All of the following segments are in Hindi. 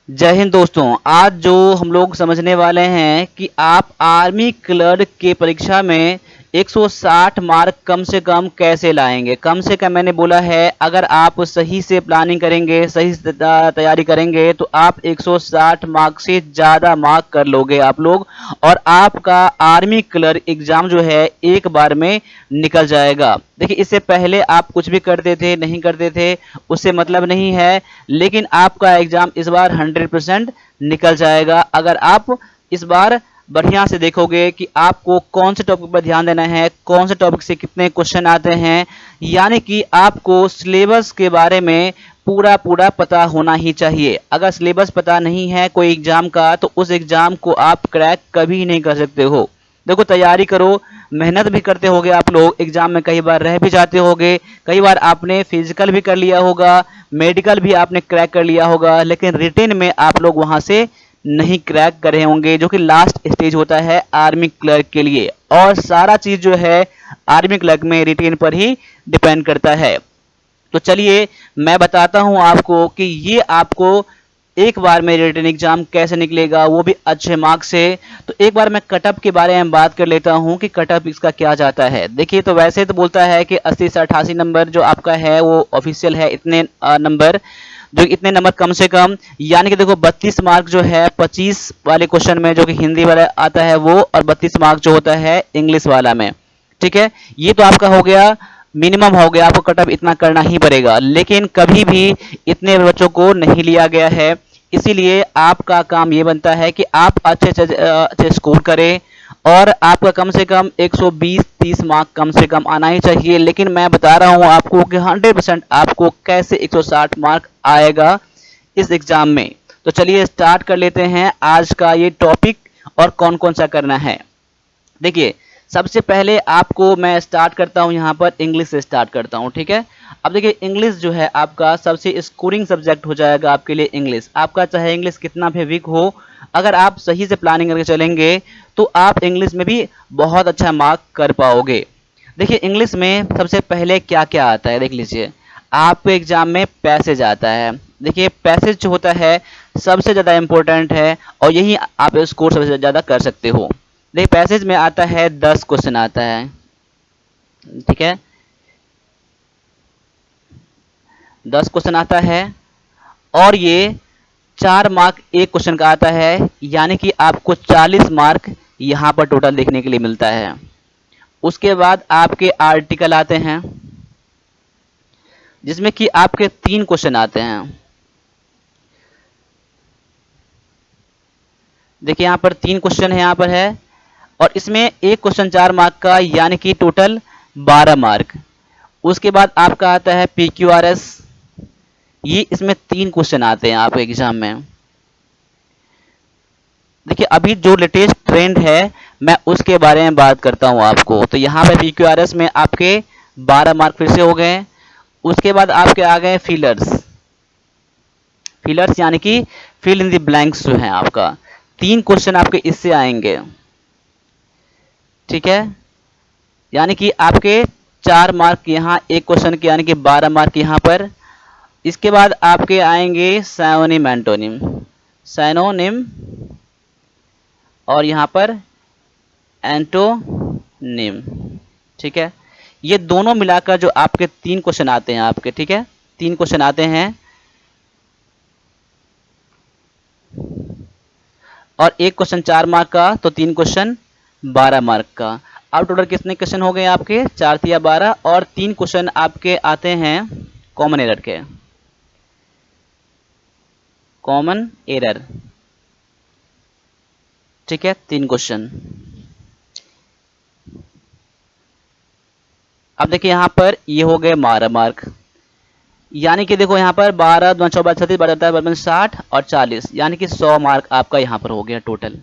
जय हिंद दोस्तों। आज जो हम लोग समझने वाले हैं कि आप आर्मी क्लर्क के परीक्षा में 160 मार्क कम से कम कैसे लाएंगे। कम से कम मैंने बोला है, अगर आप सही से प्लानिंग करेंगे, सही से तैयारी करेंगे तो आप 160 मार्क से ज़्यादा मार्क कर लोगे आप लोग, और आपका आर्मी क्लर्क एग्जाम जो है एक बार में निकल जाएगा। देखिए, इससे पहले आप कुछ भी करते थे नहीं करते थे उससे मतलब नहीं है, लेकिन आपका एग्जाम इस बार 100% निकल जाएगा अगर आप इस बार बढ़िया से देखोगे कि आपको कौन से टॉपिक पर ध्यान देना है, कौन से टॉपिक से कितने क्वेश्चन आते हैं। यानी कि आपको सिलेबस के बारे में पूरा पूरा पता होना ही चाहिए। अगर सिलेबस पता नहीं है कोई एग्जाम का तो उस एग्जाम को आप क्रैक कभी नहीं कर सकते हो। देखो, तैयारी करो, मेहनत भी करते होगे आप लोग, एग्जाम में कई बार रह भी जाते होगे, कई बार आपने फिजिकल भी कर लिया होगा, मेडिकल भी आपने क्रैक कर लिया होगा, लेकिन रिटेन में आप लोग वहां से नहीं क्रैक करे होंगे, जो कि लास्ट स्टेज होता है आर्मी क्लर्क के लिए। और सारा चीज जो है आर्मी क्लर्क में रिटेन पर ही डिपेंड करता है। तो चलिए मैं बताता हूं आपको कि ये आपको एक बार में रिटन एग्जाम कैसे निकलेगा, वो भी अच्छे मार्क्स से। तो एक बार मैं कटअप के बारे में बात कर लेता हूं कि कटअप इसका क्या जाता है। देखिए, तो वैसे तो बोलता है कि 80 से 88 नंबर जो आपका है वो ऑफिशियल है, इतने नंबर, जो इतने नंबर कम से कम। यानी कि देखो, 32 मार्क जो है 25 वाले क्वेश्चन में जो कि हिंदी वाला आता है वो, और 32 मार्क जो होता है इंग्लिश वाला में। ठीक है, ये तो आपका हो गया, मिनिमम हो गया, आपको कटअप इतना करना ही पड़ेगा। लेकिन कभी भी इतने बच्चों को नहीं लिया गया है, इसीलिए आपका काम ये बनता है कि आप अच्छे अच्छे स्कोर करें, और आपका कम से कम 120-30 मार्क कम से कम आना ही चाहिए। लेकिन मैं बता रहा हूं आपको कि 100% आपको कैसे 160 मार्क आएगा इस एग्जाम में। तो चलिए स्टार्ट कर लेते हैं आज का ये टॉपिक और कौन कौन सा करना है। देखिए, सबसे पहले आपको मैं स्टार्ट करता हूं, यहां पर इंग्लिश से स्टार्ट करता हूं। ठीक है, अब देखिए, इंग्लिश जो है आपका सबसे स्कोरिंग सब्जेक्ट हो जाएगा आपके लिए। इंग्लिश आपका चाहे इंग्लिश कितना भी वीक हो, अगर आप सही से प्लानिंग करके चलेंगे तो आप इंग्लिश में भी बहुत अच्छा मार्क कर पाओगे। देखिए, इंग्लिश में सबसे पहले क्या क्या आता है देख लीजिए। आपके एग्जाम में पैसेज आता है। देखिए, पैसेज जो होता है सबसे ज़्यादा इंपॉर्टेंट है, और यही आप स्कोर सबसे ज़्यादा कर सकते हो। देखिए, पैसेज में आता है 10 क्वेश्चन आता है। ठीक है, 10 क्वेश्चन आता है, और ये 4 मार्क एक क्वेश्चन का आता है। यानी कि आपको 40 मार्क यहाँ पर टोटल देखने के लिए मिलता है। उसके बाद आपके आर्टिकल आते हैं, जिसमें कि आपके 3 क्वेश्चन आते हैं। देखिए, यहाँ पर 3 क्वेश्चन है, यहाँ पर है, और इसमें एक क्वेश्चन 4 मार्क का, यानी कि टोटल 12 मार्क। उसके बाद आपका आता है PQRS। ये इसमें 3 क्वेश्चन आते हैं आपके एग्जाम में। देखिए, अभी जो लेटेस्ट ट्रेंड है मैं उसके बारे में बात करता हूं आपको। तो यहाँ पे PQRS में आपके 12 मार्क फिर से हो गए। उसके बाद आपके आ गए फिलर्स। फिलर्स यानी कि फिल इन द ब्लैंक्स जो है आपका, 3 क्वेश्चन आपके इससे आएंगे। ठीक है, यानी कि आपके 4 मार्क यहाँ एक क्वेश्चन के, यानी कि 12 मार्क यहाँ पर। इसके बाद आपके आएंगे साइनोनिम एंटोनिम, साइनोनिम, और यहाँ पर एंटोनिम। ठीक है, ये दोनों मिलाकर जो आपके 3 क्वेश्चन आते हैं आपके, ठीक है, 3 क्वेश्चन आते हैं, और एक क्वेश्चन 4 मार्क का, तो 3 क्वेश्चन 12 मार्क का। अब टोटल कितने क्वेश्चन हो गए आपके? 4 या 12, और 3 क्वेश्चन आपके आते हैं कॉमन एरर के। कॉमन एरर, ठीक है, 3 क्वेश्चन। अब देखिए, यहाँ पर ये हो गए 12 मार्क। यानी कि देखो, यहाँ पर 12 2 24 36 12 60 और 40, यानी कि 100 मार्क आपका यहाँ पर हो गया टोटल।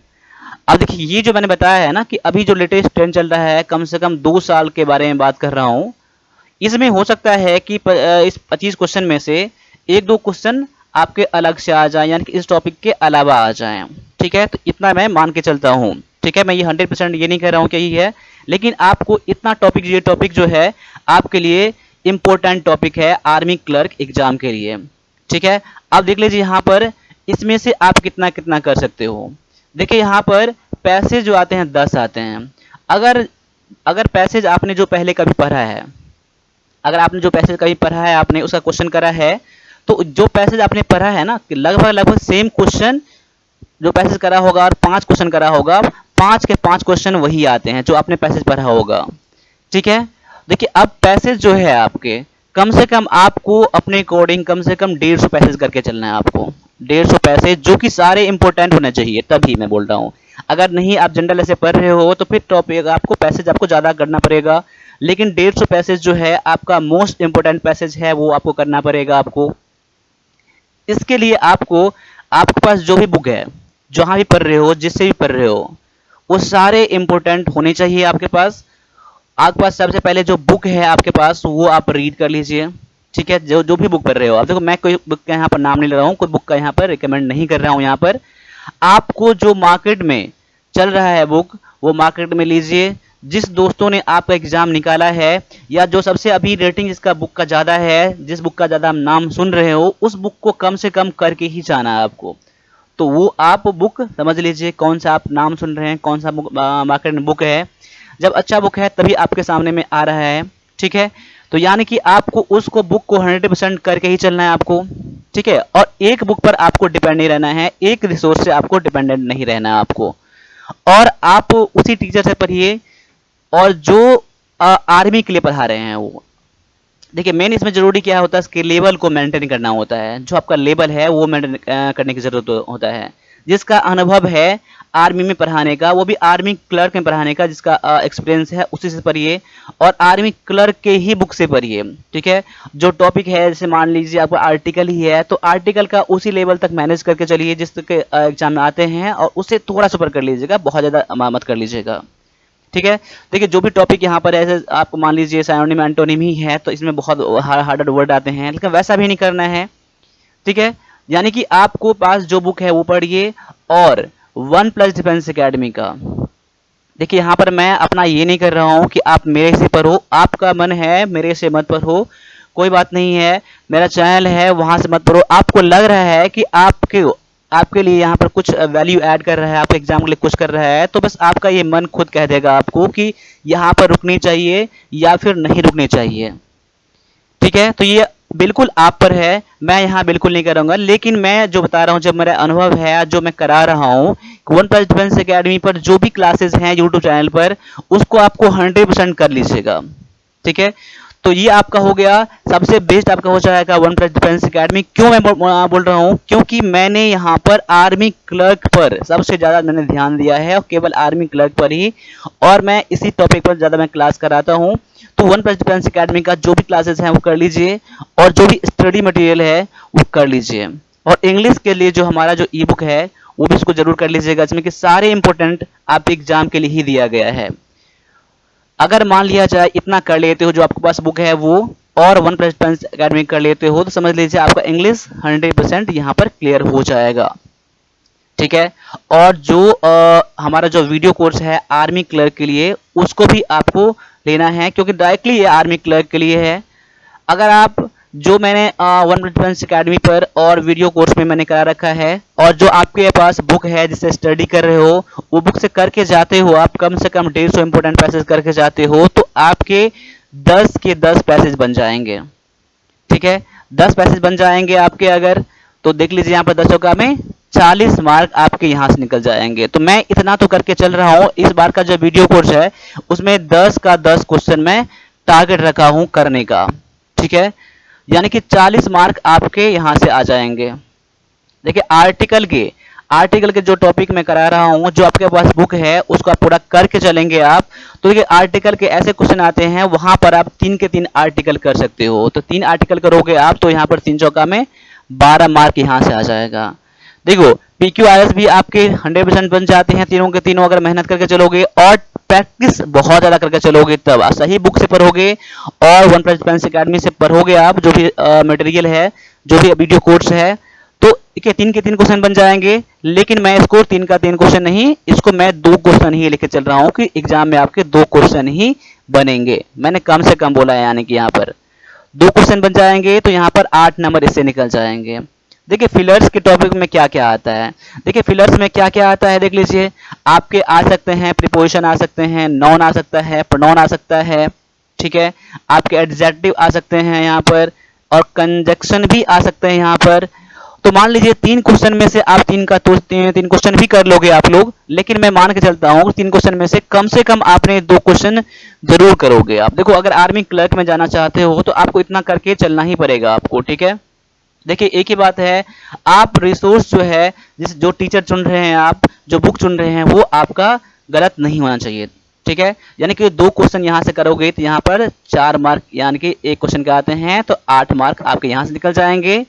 अब देखिए, ये जो मैंने बताया है ना कि अभी जो लेटेस्ट ट्रेंड चल रहा है, कम से कम 2 साल के बारे में बात कर रहा हूँ, इसमें हो सकता है कि इस 25 क्वेश्चन में से 1-2 क्वेश्चन आपके अलग से आ जाए, यानी कि इस टॉपिक के अलावा आ जाए। ठीक है, तो इतना मैं मान के चलता हूँ। ठीक है, मैं ये 100% ये नहीं कह रहा हूँ कि यही है, लेकिन आपको इतना टॉपिक, ये टॉपिक जो है आपके लिए इंपॉर्टेंट टॉपिक है आर्मी क्लर्क एग्जाम के लिए। ठीक है, अब देख लीजिए, यहाँ पर इसमें से आप कितना कितना कर सकते हो। देखिए यहाँ पर पैसेज जो आते हैं 10 आते हैं। अगर अगर पैसेज आपने जो पहले कभी पढ़ा है, अगर आपने जो पैसेज कभी पढ़ा है, आपने उसका क्वेश्चन करा है, तो जो पैसेज आपने पढ़ा है ना, कि लगभग लगभग सेम क्वेश्चन जो पैसेज करा होगा और 5 क्वेश्चन करा होगा, 5 के 5 क्वेश्चन वही आते हैं जो आपने पैसेज पढ़ा होगा। ठीक है, देखिए अब पैसेज जो है आपके, कम से कम आपको अपने अकॉर्डिंग कम से कम 150 पैसेज करके चलना है आपको। 150 पैसेज जो कि सारे इंपॉर्टेंट होने चाहिए, तभी मैं बोल रहा हूँ। अगर नहीं आप जनरल ऐसे पढ़ रहे हो तो फिर टॉपिक आपको पैसेज आपको ज़्यादा करना पड़ेगा, लेकिन 150 पैसेज जो है आपका मोस्ट इंपॉर्टेंट पैसेज है वो आपको करना पड़ेगा आपको। इसके लिए आपको, आपके पास जो भी बुक है, जहाँ भी पढ़ रहे हो, जिससे भी पढ़ रहे हो, वो सारे इंपॉर्टेंट होने चाहिए आपके पास। आपके पास सबसे पहले जो बुक है आपके पास वो आप रीड कर लीजिए। ठीक है, जो जो भी बुक पढ़ रहे हो आप, देखो मैं कोई बुक का यहाँ पर नाम नहीं ले रहा हूँ, कोई बुक का यहाँ पर रिकमेंड नहीं कर रहा हूँ। यहाँ पर आपको जो मार्केट में चल रहा है बुक, वो मार्केट में लीजिए। जिस दोस्तों ने आपका एग्जाम निकाला है, या जो सबसे अभी रेटिंग जिसका बुक का ज़्यादा है, जिस बुक का ज़्यादा आप नाम सुन रहे हो, उस बुक को कम से कम करके ही जाना है आपको। तो वो आप बुक समझ लीजिए, कौन सा आप नाम सुन रहे हैं, कौन सा बुक मार्केट में बुक है। जब अच्छा बुक है तभी आपके सामने में आ रहा है। ठीक है, तो यानी कि आपको उसको बुक को 100% करके ही चलना है आपको। ठीक है, और एक बुक पर आपको डिपेंड नहीं रहना है, एक रिसोर्स से आपको डिपेंडेंट नहीं रहना है आपको। और आप उसी टीचर से पढ़िए और जो आर्मी के लिए पढ़ा रहे हैं वो। देखिए मेन इसमें जरूरी क्या होता है, इसके लेवल को मेंटेन करना होता है। जो आपका लेवल है वो मेंटेन करने की जरूरत होता है। जिसका अनुभव है आर्मी में पढ़ाने का, वो भी आर्मी क्लर्क में पढ़ाने का, जिसका एक्सपीरियंस है उसी से पढ़िए, और आर्मी क्लर्क के ही बुक से पढ़िए। ठीक है, जो टॉपिक है, जैसे मान लीजिए आपका आर्टिकल ही है, तो आर्टिकल का उसी लेवल तक मैनेज करके चलिए जिसके एग्जाम में आते हैं, और उससे थोड़ा सा ऊपर कर लीजिएगा, बहुत ज़्यादा मत कर लीजिएगा। ठीक है, देखिए जो भी टॉपिक यहाँ पर ऐसे आपको मान लीजिए साइनोनिम एंटोनिम ही है, तो इसमें बहुत हार्ड वर्ड आते हैं, लेकिन वैसा भी नहीं करना है। ठीक है, यानी कि आपको पास जो बुक है वो पढ़िए। और वन प्लस डिफेंस एकेडमी का, देखिए यहाँ पर मैं अपना ये नहीं कर रहा हूँ कि आप मेरे से पढ़ो, आपका मन है मेरे से मत पढ़ो, कोई बात नहीं है, मेरा चैनल है वहां से मत पढ़ो। आपको लग रहा है कि आपके लिए यहाँ पर कुछ वैल्यू ऐड कर रहा है, आपके एग्जाम के लिए कुछ कर रहा है, तो बस आपका ये मन खुद कह देगा आपको कि यहाँ पर रुकनी चाहिए या फिर नहीं रुकनी चाहिए। ठीक है, तो ये बिल्कुल आप पर है, मैं यहाँ बिल्कुल नहीं करूँगा, लेकिन मैं जो बता रहा हूँ, जब मेरा अनुभव है, जो मैं करा रहा हूँ, वन प्लस डिफेंस एकेडमी पर जो भी क्लासेस हैं यूट्यूब चैनल पर, उसको आपको 100% कर लीजिएगा। ठीक है, तो ये आपका हो गया, सबसे बेस्ट आपका हो जाएगा वन प्लस डिफेंस एकेडमी। क्यों मैं बोल रहा हूँ, क्योंकि मैंने यहाँ पर आर्मी क्लर्क पर सबसे ज़्यादा मैंने ध्यान दिया है, और केवल आर्मी क्लर्क पर ही, और मैं इसी टॉपिक पर ज़्यादा मैं क्लास कराता हूँ। तो वन प्लस डिफेंस एकेडमी का जो भी क्लासेस हैं वो कर लीजिए, और जो भी स्टडी मटेरियल है वो कर लीजिए। और इंग्लिश के लिए जो हमारा जो ई बुक है वो भी इसको जरूर कर लीजिएगा, जिसमें कि सारे इंपॉर्टेंट आपके एग्जाम के लिए ही दिया गया है। अगर मान लिया जाए इतना कर लेते हो, जो आपके पास बुक है वो, और वन प्लस डिफेंस एकेडमी कर लेते हो, तो समझ लीजिए आपका इंग्लिश 100% यहाँ पर क्लियर हो जाएगा। ठीक है, और जो हमारा जो वीडियो कोर्स है आर्मी क्लर्क के लिए, उसको भी आपको लेना है, क्योंकि डायरेक्टली ये आर्मी क्लर्क के लिए है। अगर आप जो मैंने वन डिफेंस एकेडमी पर और वीडियो कोर्स में मैंने करा रखा है, और जो आपके पास बुक है जिससे स्टडी कर रहे हो, वो बुक से करके जाते हो आप, कम से कम 150 इंपॉर्टेंट पैसेज करके जाते हो, तो आपके 10 के 10 पैसेज बन जाएंगे। ठीक है, 10 पैसेज बन जाएंगे आपके, अगर तो देख लीजिए यहाँ पर 10 का में 40 मार्क आपके यहाँ से निकल जाएंगे। तो मैं इतना तो करके चल रहा हूँ। इस बार का जो वीडियो कोर्स है उसमें 10 का 10 क्वेश्चन मैं टारगेट रखा हूँ करने का। ठीक है, यानी कि 40 मार्क आपके यहाँ से आ जाएंगे। देखिए आर्टिकल के जो टॉपिक मैं करा रहा हूँ, जो आपके पास बुक है उसको आप पूरा करके चलेंगे आप, तो देखिए आर्टिकल के ऐसे क्वेश्चन आते हैं, वहां पर आप 3 के 3 आर्टिकल कर सकते हो। तो 3 आर्टिकल करोगे आप, तो यहाँ पर 3 चौका में 12 मार्क यहाँ से आ जाएगा। देखो PQRS भी आपके 100% बन जाते हैं तीनों के तीनों, अगर मेहनत करके चलोगे और प्रैक्टिस बहुत ज़्यादा करके चलोगे, तब सही बुक से पढ़ोगे और वन प्लस डिफेंस एकेडमी से पढ़ोगे आप, जो भी मटेरियल है, जो भी वीडियो कोर्स है, तो देखिए 3 के 3 क्वेश्चन बन जाएंगे। लेकिन मैं इसको 3 का 3 क्वेश्चन नहीं, इसको मैं 2 क्वेश्चन ही लेके चल रहा हूँ कि एग्जाम में आपके 2 क्वेश्चन ही बनेंगे। मैंने कम से कम बोला है, यानी कि यहाँ पर 2 क्वेश्चन बन जाएंगे, तो यहाँ पर 8 नंबर इससे निकल जाएंगे। देखिए फिलर्स के टॉपिक में क्या क्या आता है, देखिए फिलर्स में क्या क्या आता है देख लीजिए। आपके आ सकते हैं प्रीपोजिशन, आ सकते हैं नाउन, आ सकता है प्रोनाउन, आ सकता है, ठीक है। आपके एडजेक्टिव आ सकते हैं यहाँ पर, और कंजक्शन भी आ सकते हैं यहाँ पर। तो मान लीजिए 3 क्वेश्चन में से आप 3 क्वेश्चन भी कर लोगे आप लोग, लेकिन मैं मान के चलता हूँ 3 क्वेश्चन में से कम आपने 2 क्वेश्चन जरूर करोगे आप। देखो अगर आर्मी क्लर्क में जाना चाहते हो तो आपको इतना करके चलना ही पड़ेगा आपको, ठीक है। देखिए एक ही बात है, आप रिसोर्स जो है, जो टीचर चुन रहे हैं, आप जो बुक चुन रहे हैं, वो आपका गलत नहीं होना चाहिए, ठीक है। यानी कि 2 क्वेश्चन यहाँ से करोगे तो यहाँ पर 4 मार्क, यानी कि 1 क्वेश्चन के आते हैं तो 8 मार्क आपके यहाँ से निकल जाएंगे।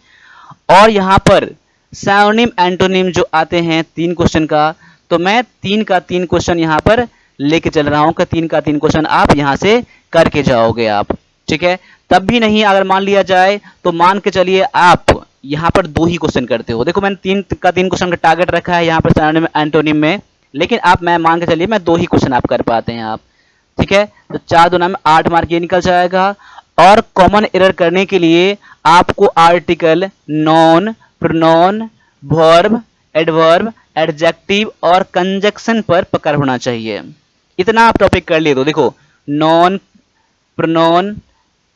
और यहाँ पर सिनोनिम एंटोनिम जो आते हैं 3 क्वेश्चन का, तो मैं 3 का 3 क्वेश्चन यहाँ पर लेके चल रहा हूँ कि 3 का 3 क्वेश्चन आप यहाँ से करके जाओगे आप, ठीक है। तब भी नहीं अगर मान लिया जाए तो मान के चलिए आप यहाँ पर 2 ही क्वेश्चन करते हो। देखो मैंने 3 का 3 क्वेश्चन का टारगेट रखा है यहाँ पर सिनोनिम एंटोनिम में, लेकिन आप मैं मान के चलिए मैं 2 ही क्वेश्चन आप कर पाते हैं आप, ठीक है। तो 4 दूना में 8 मार्क ये निकल जाएगा। और कॉमन एरर करने के लिए आपको article, non, pronoun, verb, adverb, adjective और कंजक्शन पर पकड़ होना चाहिए। इतना आप टॉपिक कर लिए तो देखो non, pronoun,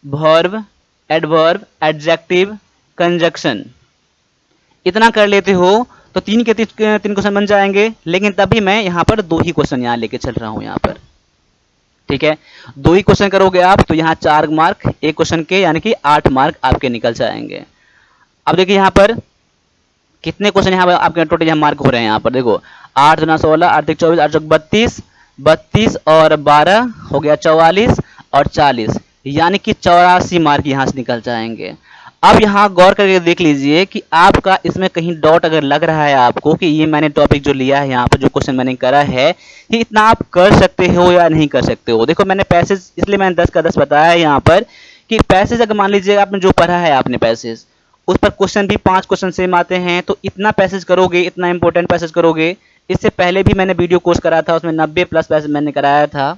verb, adverb, adjective, conjunction, इतना कर लेते हो तो 3 के 3 क्वेश्चन बन जाएंगे। लेकिन तभी मैं यहाँ पर 2 ही क्वेश्चन यहाँ लेके चल रहा हूँ यहाँ पर, ठीक है। 2 ही क्वेश्चन करोगे आप तो यहाँ 4 मार्क 1 क्वेश्चन के, यानी कि 8 मार्क आपके निकल जाएंगे। अब देखिए यहाँ पर कितने क्वेश्चन यहाँ पर आपके टोटल यहाँ मार्क हो रहे हैं। यहाँ पर देखो 8 दूना 16, 8 तिक 24, 8 चौक 32, 32 और 12 हो गया 44 और 40, यानी कि 84 मार्क यहाँ से निकल जाएंगे। अब यहाँ गौर करके देख लीजिए कि आपका इसमें कहीं डॉट अगर लग रहा है आपको कि ये मैंने टॉपिक जो लिया है यहाँ पर, जो क्वेश्चन मैंने करा है, कि इतना आप कर सकते हो या नहीं कर सकते हो। देखो मैंने पैसेज, इसलिए मैंने 10 का 10 बताया है यहाँ पर कि पैसेज अगर मान लीजिए आपने जो पढ़ा है आपने पैसेज, उस पर क्वेश्चन भी 5 क्वेश्चन सेम आते हैं, तो इतना पैसेज करोगे, इतना इंपॉर्टेंट पैसेज करोगे। इससे पहले भी मैंने वीडियो कोर्स करा था, उसमें 90+ पैसेज मैंने कराया था,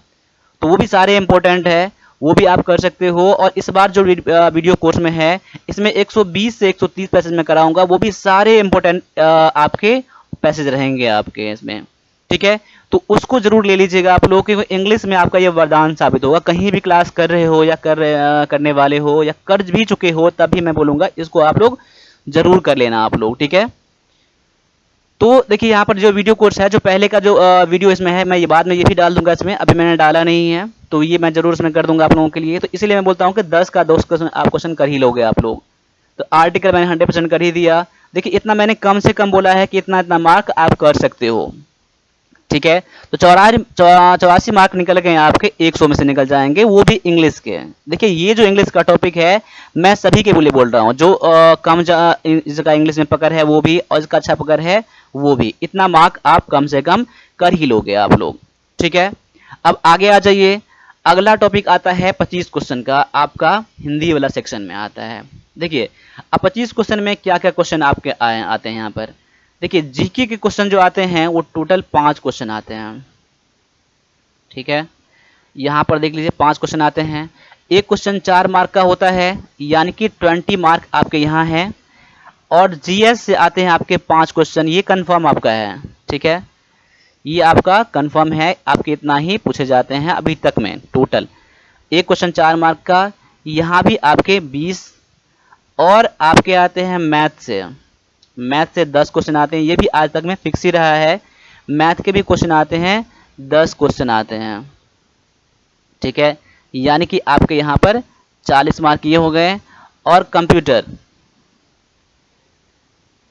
तो वो भी सारे इंपॉर्टेंट है, वो भी आप कर सकते हो। और इस बार जो वीडियो कोर्स में है, इसमें 120 से 130 पैसेज में कराऊंगा, वो भी सारे इंपॉर्टेंट आपके पैसेज रहेंगे आपके इसमें, ठीक है। तो उसको जरूर ले लीजिएगा आप लोग, क्योंकि इंग्लिश में आपका ये वरदान साबित होगा। कहीं भी क्लास कर रहे हो या करने वाले हो या कर भी चुके हो, तब भी मैं बोलूंगा इसको आप लोग जरूर कर लेना आप लोग, ठीक है। तो देखिए यहाँ पर जो वीडियो कोर्स है, जो पहले का जो वीडियो इसमें है, मैं ये बाद में ये भी डाल दूंगा इसमें, अभी मैंने डाला नहीं है, तो ये मैं जरूर इसमें कर दूंगा आप लोगों के लिए। तो इसलिए मैं बोलता हूँ कि 10 का 10 क्वेश्चन आप क्वेश्चन कर ही लोगे आप लोग। तो आर्टिकल मैंने 100% कर ही दिया। देखिए इतना मैंने कम से कम बोला है कि इतना इतना मार्क आप कर सकते हो, ठीक है। तो 84 मार्क निकल गए आपके 100 में से निकल जाएंगे, वो भी इंग्लिश के। देखिए ये जो इंग्लिश का टॉपिक है, मैं सभी के लिए बोल रहा हूँ, जो कम जिसका इंग्लिश में पकड़ है वो भी, और जिसका अच्छा पकड़ है वो भी, इतना मार्क आप कम से कम कर ही लोगे आप लोग, ठीक है। अब आगे आ जाइए, अगला टॉपिक आता है 25 क्वेश्चन का, आपका हिंदी वाला सेक्शन में आता है। देखिए अब 25 क्वेश्चन में क्या क्या क्वेश्चन आपके आते हैं यहाँ पर। देखिए जीके के क्वेश्चन जो आते हैं वो टोटल 5 क्वेश्चन आते हैं, ठीक है। यहाँ पर देख लीजिए 5 क्वेश्चन आते हैं। एक क्वेश्चन 4 मार्क का होता है, यानी कि 20 मार्क आपके यहाँ है। और जीएस से आते हैं आपके 5 क्वेश्चन, ये कंफर्म आपका है, ठीक है। ये आपका कंफर्म है, आपके इतना ही पूछे जाते हैं अभी तक में टोटल। एक क्वेश्चन 4 मार्क का, यहाँ भी आपके 20। और आपके आते हैं मैथ से 10 क्वेश्चन आते हैं, ये भी आज तक में फिक्स ही रहा है। मैथ के भी क्वेश्चन आते हैं, 10 क्वेश्चन आते हैं, ठीक है। यानी कि आपके यहाँ पर 40 मार्क ये हो गए। और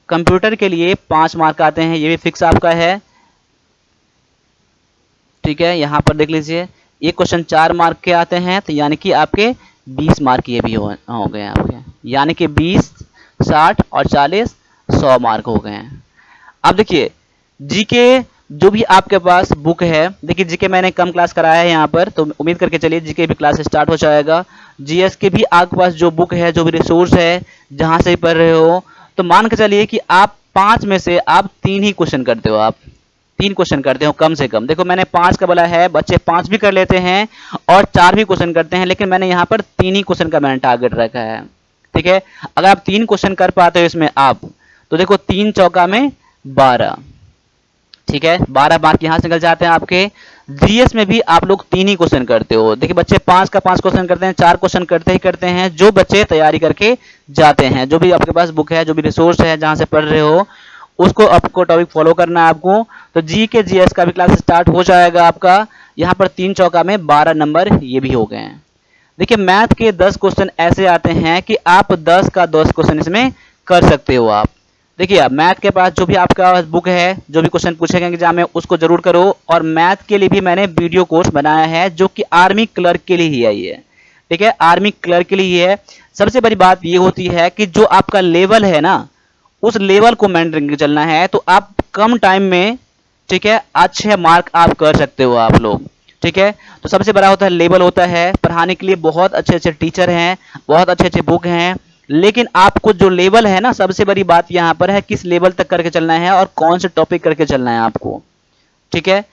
कंप्यूटर के लिए 5 मार्क आते हैं, ये भी फिक्स आपका है, ठीक है। यहाँ पर देख लीजिए एक क्वेश्चन 4 मार्क के आते हैं, तो यानी कि आपके 20 मार्क ये भी हो गए आपके, यानी कि 20, 60 और 40, 100 मार्क हो गए हैं। अब देखिए जीके जो भी आपके पास बुक है, देखिए जीके मैंने कम क्लास कराया है यहाँ पर, तो उम्मीद करके चलिए जीके भी क्लास स्टार्ट हो जाएगा। जीएस के भी आपके पास जो बुक है, जो भी रिसोर्स है, जहाँ से भी पढ़ रहे हो, तो मान के चलिए कि आप 5 में से आप 3 ही क्वेश्चन करते हो, आप 3 क्वेश्चन करते हो कम से कम। देखो मैंने 5 का बोला है, बच्चे 5 भी कर लेते हैं और 4 भी क्वेश्चन करते हैं, लेकिन मैंने यहाँ पर 3 ही क्वेश्चन का मैंने टारगेट रखा है, ठीक है। अगर आप 3 क्वेश्चन कर पाते हो इसमें आप, तो देखो 3 चौका में 12, ठीक है, 12 मार्क यहाँ से निकल जाते हैं आपके। जीएस में भी आप लोग 3 ही क्वेश्चन करते हो। देखिए बच्चे 5 का 5 क्वेश्चन करते हैं, 4 क्वेश्चन करते ही करते हैं। जो बच्चे तैयारी करके जाते हैं, जो भी आपके पास बुक है, जो भी रिसोर्स है जहाँ से पढ़ रहे हो, उसको आपको टॉपिक फॉलो करना है आपको। तो जी के जीएस का भी क्लास स्टार्ट हो जाएगा आपका। यहाँ पर 3 चौका में 12 नंबर ये भी हो गए हैं। देखिए मैथ के 10 क्वेश्चन ऐसे आते हैं कि आप 10 का 10 क्वेश्चन इसमें कर सकते हो आप। देखिए अब मैथ के पास जो भी आपका बुक है, जो भी क्वेश्चन पूछेंगे एग्जाम में, उसको जरूर करो। और मैथ के लिए भी मैंने वीडियो कोर्स बनाया है जो कि आर्मी क्लर्क के लिए ही है ये, ठीक है, आर्मी क्लर्क के लिए है। सबसे बड़ी बात ये होती है कि जो आपका लेवल है ना, उस लेवल को मेंटेन करके चलना है, तो आप कम टाइम में, ठीक है, अच्छे मार्क आप कर सकते हो आप लोग, ठीक है। तो सबसे बड़ा होता है लेवल होता है। पढ़ाने के लिए बहुत अच्छे अच्छे टीचर हैं, बहुत अच्छे अच्छे बुक हैं, लेकिन आपको जो लेवल है ना, सबसे बड़ी बात यहाँ पर है किस लेवल तक करके चलना है और कौन से टॉपिक करके चलना है आपको, ठीक है।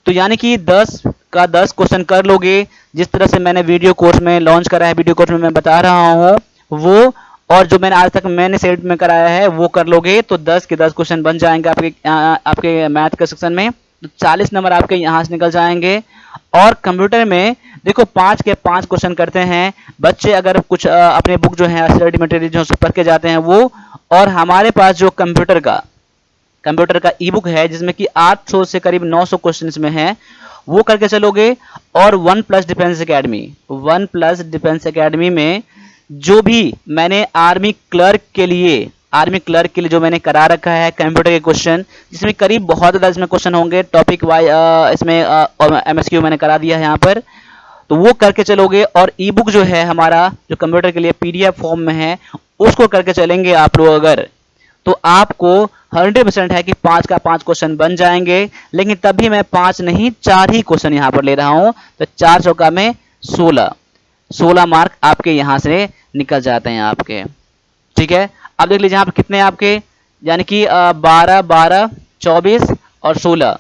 तो यानी कि 10 का 10 क्वेश्चन कर लोगे, जिस तरह से मैंने वीडियो कोर्स में लॉन्च करा है, वीडियो कोर्स में मैं बता रहा हूँ वो, और जो मैंने आज तक मैंने सेट में कराया है वो कर लोगे, तो 10 के 10 क्वेश्चन बन जाएंगे आपके मैथ के सेक्शन में। तो 40 नंबर आपके यहाँ से निकल जाएंगे। और कंप्यूटर में देखो 5 के 5 क्वेश्चन करते हैं बच्चे, अगर कुछ अपने बुक जो है स्टडी मटेरियल जो पढ़ के जाते हैं वो, और हमारे पास जो कंप्यूटर का ई बुक है जिसमें कि 800 से करीब 900 क्वेश्चन इसमें है, वो करके चलोगे। और वन प्लस डिफेंस एकेडमी में जो भी मैंने आर्मी क्लर्क के लिए जो मैंने करा रखा है कंप्यूटर के क्वेश्चन, जिसमें करीब बहुत ज़्यादा इसमें क्वेश्चन होंगे टॉपिक वाइज, इसमें एमएसक्यू मैंने करा दिया है यहाँ पर, तो वो करके चलोगे। और ई बुक जो है हमारा, जो कंप्यूटर के लिए पीडीएफ फॉर्म में है, उसको करके चलेंगे आप लोग अगर, तो आपको 100% है कि 5 का 5 क्वेश्चन बन जाएंगे। लेकिन तभी मैं 5 नहीं 4 ही क्वेश्चन यहाँ पर ले रहा हूँ, तो 4 चौका में 16 मार्क आपके यहाँ से निकल जाते हैं आपके, ठीक है। अब देख लीजिए यहाँ पर कितने आपके, यानी कि 12 12 24 और 16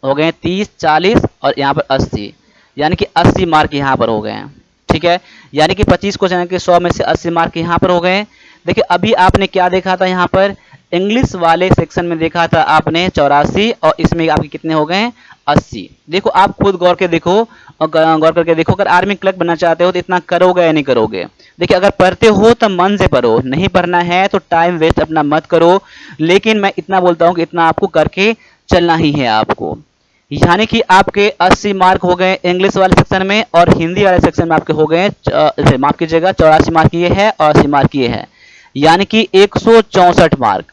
हो गए 30 40 और यहाँ पर 80, यानी कि 80 मार्क यहाँ पर हो गए हैं, ठीक है। यानी कि 25 क्वेश्चन के 100 में से 80 मार्क यहाँ पर हो गए। देखिए अभी आपने क्या देखा था, यहाँ पर इंग्लिश वाले सेक्शन में देखा था आपने 84, और इसमें आपके कितने हो गए 80। देखो आप खुद गौर के देखो, और गौर करके देखो, अगर आर्मी क्लर्क बनना चाहते हो तो इतना करोगे या नहीं करोगे। देखिए अगर पढ़ते हो तो मन से पढ़ो, नहीं पढ़ना है तो टाइम वेस्ट अपना मत करो। लेकिन मैं इतना बोलता हूँ कि इतना आपको करके चलना ही है आपको। यानी कि आपके 80 मार्क हो गए इंग्लिश वाले सेक्शन में, और हिंदी वाले सेक्शन में आपके हो गए, माफ कीजिएगा, 84 मार्क ये है और 80 मार्क ये है, यानी कि 164 मार्क।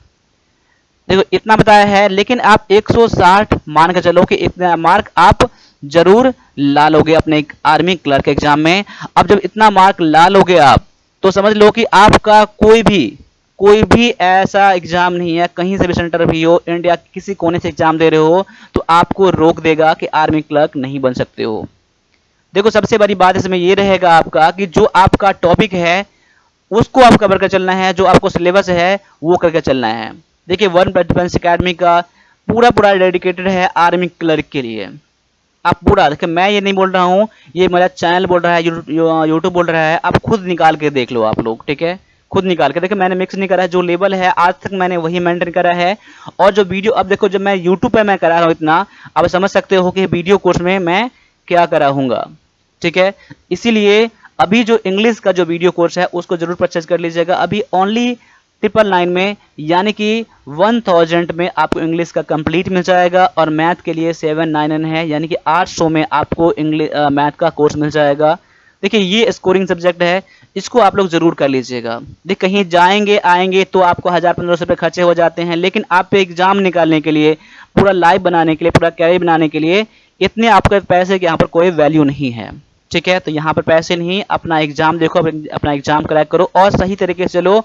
देखो इतना बताया है, लेकिन आप 160 मान के चलो कि इतना मार्क आप जरूर ला लोगे अपने आर्मी क्लर्क एग्जाम में। अब जब इतना मार्क ला लोगे आप, तो समझ लो कि आपका कोई भी ऐसा एग्जाम नहीं है, कहीं से भी सेंटर भी हो, इंडिया किसी कोने से एग्जाम दे रहे हो, तो आपको रोक देगा कि आर्मी क्लर्क नहीं बन सकते हो। देखो सबसे बड़ी बात इसमें ये रहेगा आपका कि जो आपका टॉपिक है उसको आप कवर कर चलना है, जो आपको सिलेबस है वो करके चलना है। देखिए वन प्लस डिफेंस एकेडमी का पूरा डेडिकेटेड है आर्मी क्लर्क के लिए। आप पूरा देखिए, मैं ये नहीं बोल रहा हूँ, ये मेरा चैनल बोल रहा है, यूट्यूब बोल रहा है, आप खुद निकाल के देख लो आप लोग, ठीक है, खुद निकाल के देखिए। मैंने मिक्स नहीं करा है, जो लेवल है आज तक मैंने वही मेंटेन करा है। और जो वीडियो अब देखो, जब मैं यूट्यूब पे मैं करा रहा हूँ इतना, आप समझ सकते हो कि वीडियो कोर्स में मैं क्या कराऊंगा, ठीक है। इसीलिए अभी जो इंग्लिश का जो वीडियो कोर्स है उसको जरूर परचेज कर लीजिएगा। अभी ओनली 999 में, यानी कि 1000 में आपको इंग्लिश का कंप्लीट मिल जाएगा। और मैथ के लिए 799 है, यानी कि 800 में आपको इंग्लिश मैथ का कोर्स मिल जाएगा। देखिए ये स्कोरिंग सब्जेक्ट है, इसको आप लोग जरूर कर लीजिएगा। देखिए कहीं जाएंगे आएंगे तो आपको 1000-1500 रुपये खर्चे हो जाते हैं, लेकिन आप पे एग्जाम निकालने के लिए, पूरा लाइव बनाने के लिए, पूरा कैरियर बनाने के लिए इतने आपके पैसे के यहाँ पर कोई वैल्यू नहीं है, ठीक है। तो यहाँ पर पैसे नहीं, अपना एग्जाम देखो, अपना एग्जाम क्रैक करो और सही तरीके से चलो,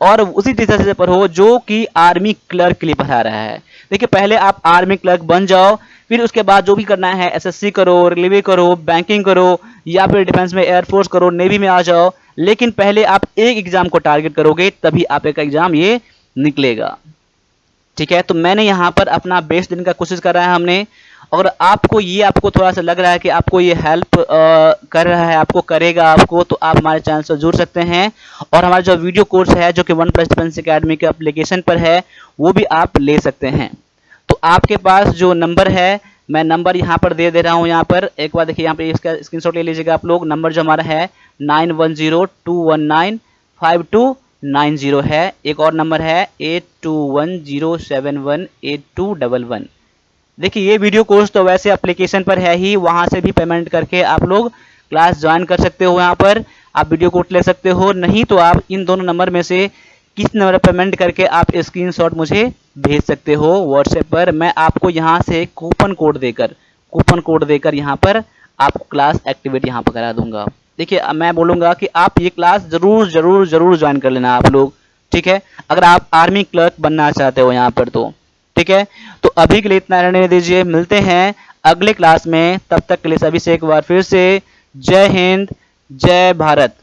और उसी टीचर से पढ़ो जो कि आर्मी क्लर्क के लिए पढ़ा रहा है। देखिए पहले आप आर्मी क्लर्क बन जाओ, फिर उसके बाद जो भी करना है, एसएससी करो, रेलवे करो, बैंकिंग करो, या फिर डिफेंस में एयरफोर्स करो, नेवी में आ जाओ। लेकिन पहले आप एक एग्जाम को टारगेट करोगे, तभी आप एक एग्जाम ये निकलेगा, ठीक है। तो मैंने यहाँ पर अपना बेस्ट देने का कोशिश कर रहा है हमने, अगर आपको थोड़ा सा लग रहा है कि आपको ये हेल्प कर रहा है, आपको करेगा आपको, तो आप हमारे चैनल से जुड़ सकते हैं और हमारा जो वीडियो कोर्स है जो कि वन प्लस डिफेंस एकेडमी के एप्लीकेशन पर है वो भी आप ले सकते हैं। तो आपके पास जो नंबर है, मैं नंबर यहाँ पर दे रहा हूँ। यहाँ पर एक बार देखिए, यहाँ पे इसका स्क्रीनशॉट ले लीजिएगा आप लोग। नंबर जो हमारा है 9102195290 है। एक और नंबर है 8210718211। देखिए ये वीडियो कोर्स तो वैसे एप्लीकेशन पर है ही, वहाँ से भी पेमेंट करके आप लोग क्लास ज्वाइन कर सकते हो। यहाँ पर आप वीडियो कोर्स ले सकते हो, नहीं तो आप इन दोनों नंबर में से किस नंबर पर पेमेंट करके आप स्क्रीनशॉट मुझे भेज सकते हो व्हाट्सएप पर। मैं आपको यहाँ से कूपन कोड देकर यहाँ पर आपको क्लास एक्टिवेट यहाँ पर करा दूंगा। देखिए अब मैं बोलूँगा कि आप ये क्लास ज़रूर ज़रूर ज़रूर ज्वाइन कर लेना आप लोग, ठीक है, अगर आप आर्मी क्लर्क बनना चाहते हो यहाँ पर तो, ठीक है। तो अभी के लिए इतना रहने दीजिए, मिलते हैं अगले क्लास में। तब तक के लिए सभी से एक बार फिर से जय हिंद, जय भारत।